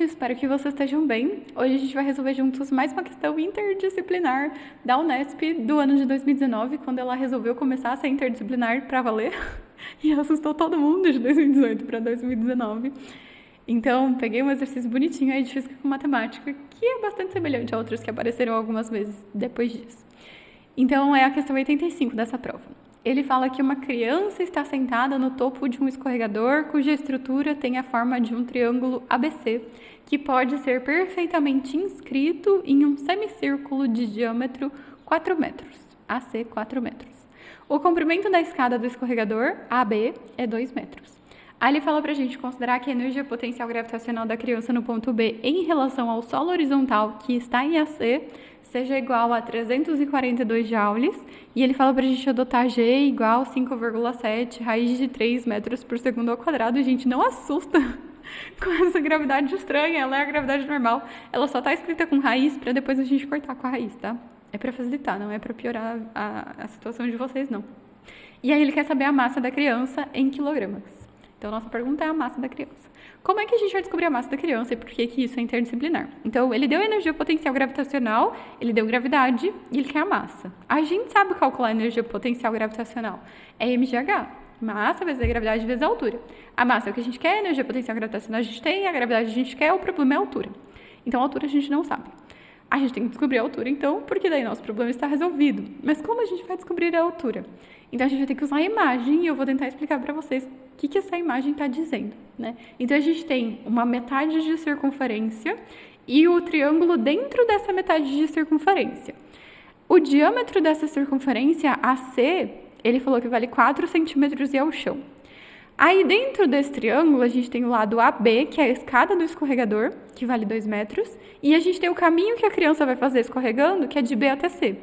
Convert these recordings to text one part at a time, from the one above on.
espero que vocês estejam bem. Hoje a gente vai resolver juntos mais uma questão interdisciplinar da Unesp do ano de 2019, quando ela resolveu começar a ser interdisciplinar para valer e assustou todo mundo de 2018 para 2019. Então, peguei um exercício bonitinho aí de física com matemática, que é bastante semelhante a outros que apareceram algumas vezes depois disso. Então, é a questão 85 dessa prova. Ele fala que uma criança está sentada no topo de um escorregador cuja estrutura tem a forma de um triângulo ABC, que pode ser perfeitamente inscrito em um semicírculo de diâmetro 4 metros, AC 4 metros. O comprimento da escada do escorregador, AB, é 2 metros. Aí ele fala pra gente considerar que a energia potencial gravitacional da criança no ponto B em relação ao solo horizontal, que está em AC, seja igual a 342 joules, e ele fala pra gente adotar G igual a 5,7 raiz de 3 metros por segundo ao quadrado. E, gente, não assusta com essa gravidade estranha, ela é a gravidade normal, ela só tá escrita com raiz pra depois a gente cortar com a raiz, tá? É pra facilitar, não é pra piorar a situação de vocês, não. E aí ele quer saber a massa da criança em quilogramas. Então, nossa pergunta é a massa da criança. Como é que a gente vai descobrir a massa da criança e por que isso é interdisciplinar? Então, ele deu energia potencial gravitacional, ele deu gravidade e ele quer a massa. A gente sabe calcular a energia potencial gravitacional. É mgh. Massa vezes a gravidade vezes a altura. A massa é o que a gente quer, a energia potencial gravitacional a gente tem, a gravidade a gente quer, o problema é a altura. Então, a altura a gente não sabe. A gente tem que descobrir a altura, então, porque daí nosso problema está resolvido. Mas como a gente vai descobrir a altura? Então, a gente vai ter que usar a imagem e eu vou tentar explicar para vocês o que essa imagem está dizendo, né? Então, a gente tem uma metade de circunferência e o triângulo dentro dessa metade de circunferência. O diâmetro dessa circunferência, AC, ele falou que vale 4 centímetros e é o chão. Aí, dentro desse triângulo, a gente tem o lado AB, que é a escada do escorregador, que vale 2 metros, e a gente tem o caminho que a criança vai fazer escorregando, que é de B até C.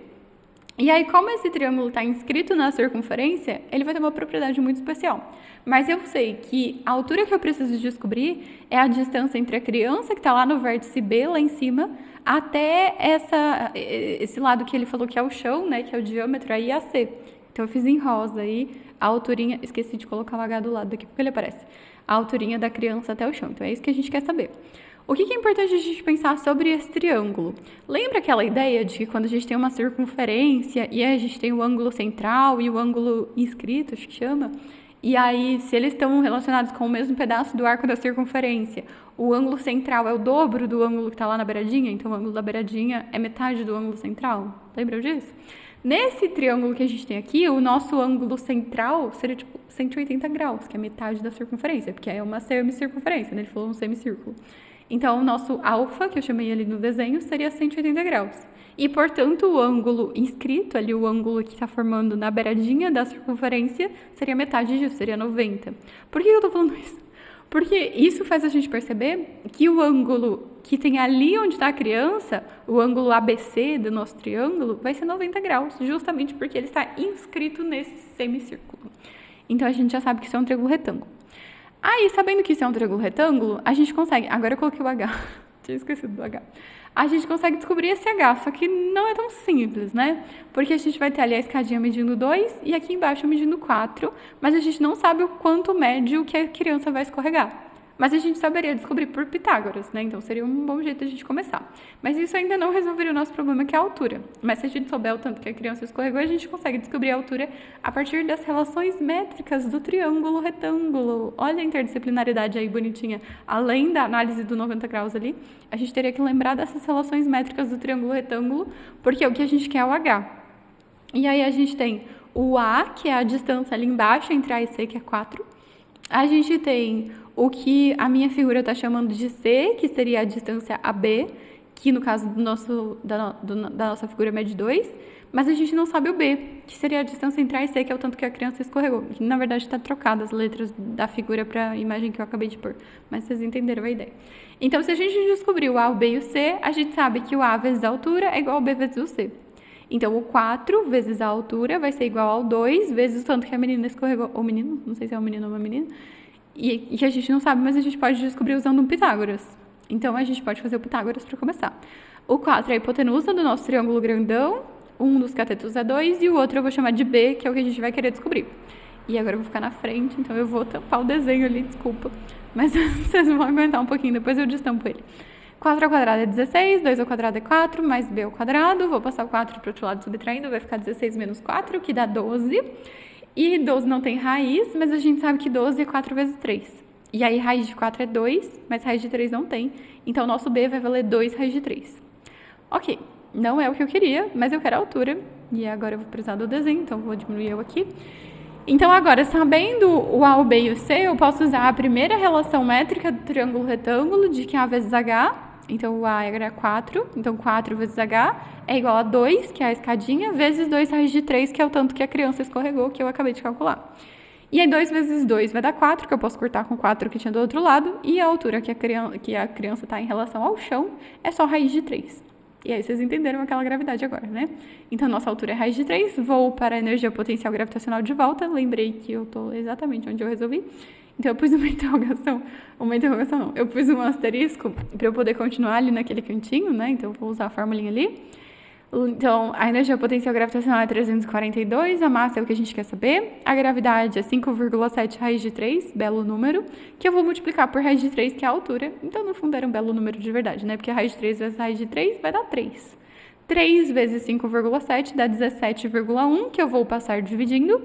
E aí, como esse triângulo está inscrito na circunferência, ele vai ter uma propriedade muito especial. Mas eu sei que a altura que eu preciso descobrir é a distância entre a criança que está lá no vértice B, lá em cima, até esse lado que ele falou que é o chão, né, que é o diâmetro, aí AC. Então, eu fiz em rosa aí a alturinha, esqueci de colocar o H do lado, daqui a pouco ele aparece, a alturinha da criança até o chão. Então, é isso que a gente quer saber. O que é importante a gente pensar sobre esse triângulo? Lembra aquela ideia de que quando a gente tem uma circunferência e a gente tem o ângulo central e o ângulo inscrito, acho que chama? E aí, se eles estão relacionados com o mesmo pedaço do arco da circunferência, o ângulo central é o dobro do ângulo que está lá na beiradinha, então o ângulo da beiradinha é metade do ângulo central. Lembram disso? Nesse triângulo que a gente tem aqui, o nosso ângulo central seria tipo 180 graus, que é metade da circunferência, porque é uma semicircunferência, né? Ele falou um semicírculo. Então, o nosso alfa, que eu chamei ali no desenho, seria 180 graus. E, portanto, o ângulo inscrito, ali o ângulo que está formando na beiradinha da circunferência, seria metade disso, seria 90. Por que eu estou falando isso? Porque isso faz a gente perceber que o ângulo que tem ali onde está a criança, o ângulo ABC do nosso triângulo, vai ser 90 graus, justamente porque ele está inscrito nesse semicírculo. Então, a gente já sabe que isso é um triângulo retângulo. Aí, sabendo que isso é um triângulo retângulo, a gente consegue... Agora eu coloquei o H. Tinha esquecido do H. A gente consegue descobrir esse H, só que não é tão simples, né? Porque a gente vai ter ali a escadinha medindo 2 e aqui embaixo medindo 4, mas a gente não sabe o quanto mede o que a criança vai escorregar. Mas a gente saberia descobrir por Pitágoras, né? Então, seria um bom jeito de a gente começar. Mas isso ainda não resolveria o nosso problema, que é a altura. Mas se a gente souber o tanto que a criança escorregou, a gente consegue descobrir a altura a partir das relações métricas do triângulo retângulo. Olha a interdisciplinaridade aí bonitinha. Além da análise do 90 graus ali, a gente teria que lembrar dessas relações métricas do triângulo retângulo, porque o que a gente quer é o H. E aí a gente tem o A, que é a distância ali embaixo entre A e C, que é 4. A gente tem o que a minha figura está chamando de C, que seria a distância AB, que no caso da nossa figura mede 2, mas a gente não sabe o B, que seria a distância entre A e C, que é o tanto que a criança escorregou. Que, na verdade, está trocada as letras da figura para a imagem que eu acabei de pôr, mas vocês entenderam a ideia. Então, se a gente descobrir o A, o B e o C, a gente sabe que o A vezes a altura é igual ao B vezes o C. Então, o 4 vezes a altura vai ser igual ao 2 vezes o tanto que a menina escorregou, ou menino, não sei se é um menino ou uma menina, e que a gente não sabe, mas a gente pode descobrir usando um Pitágoras. Então, a gente pode fazer o Pitágoras para começar. O 4 é a hipotenusa do nosso triângulo grandão, um dos catetos é 2 e o outro eu vou chamar de B, que é o que a gente vai querer descobrir. E agora eu vou ficar na frente, então eu vou tampar o desenho ali, desculpa. Mas vocês vão aguentar um pouquinho, depois eu destampo ele. 4 ao quadrado é 16, 2 ao quadrado é 4, mais b ao quadrado. Vou passar o 4 para o outro lado subtraindo, vai ficar 16 menos 4, que dá 12. E 12 não tem raiz, mas a gente sabe que 12 é 4 vezes 3. E aí raiz de 4 é 2, mas raiz de 3 não tem. Então nosso b vai valer 2 raiz de 3. Ok, não é o que eu queria, mas eu quero a altura. E agora eu vou precisar do desenho, então vou diminuir eu aqui. Então agora, sabendo o A, o B e o C, eu posso usar a primeira relação métrica do triângulo retângulo de que A vezes H. Então o A era 4, então 4 vezes H é igual a 2, que é a escadinha, vezes 2 raiz de 3, que é o tanto que a criança escorregou, que eu acabei de calcular. E aí 2 vezes 2 vai dar 4, que eu posso cortar com 4 que tinha do outro lado, e a altura que a criança está em relação ao chão é só raiz de 3. E aí vocês entenderam aquela gravidade agora, né? Então, nossa altura é raiz de 3, vou para a energia potencial gravitacional de volta, lembrei que eu estou exatamente onde eu resolvi. Então, eu pus uma interrogação não, eu pus um asterisco para eu poder continuar ali naquele cantinho, né? Então, eu vou usar a formulinha ali. Então, a energia potencial gravitacional é 342, a massa é o que a gente quer saber, a gravidade é 5,7 raiz de 3, belo número, que eu vou multiplicar por raiz de 3, que é a altura. Então, no fundo, era um belo número de verdade, né? Porque raiz de 3 vezes raiz de 3 vai dar 3. 3 vezes 5,7 dá 17,1, que eu vou passar dividindo.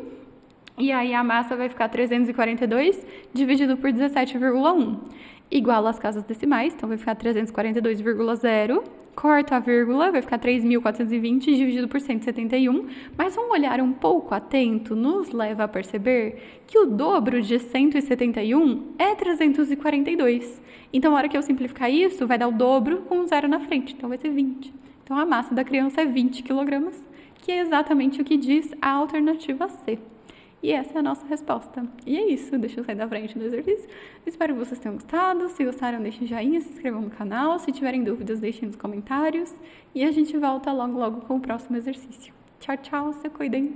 E aí, a massa vai ficar 342 dividido por 17,1. Igual às casas decimais, então vai ficar 342,0. Corta a vírgula, vai ficar 3.420 dividido por 171, mas um olhar um pouco atento nos leva a perceber que o dobro de 171 é 342. Então, a hora que eu simplificar isso, vai dar o dobro com um zero na frente, então vai ser 20. Então, a massa da criança é 20 kg, que é exatamente o que diz a alternativa C. E essa é a nossa resposta. E é isso, deixa eu sair da frente do exercício. Espero que vocês tenham gostado. Se gostaram, deixem joinha, se inscrevam no canal. Se tiverem dúvidas, deixem nos comentários. E a gente volta logo com o próximo exercício. Tchau, tchau, se cuidem!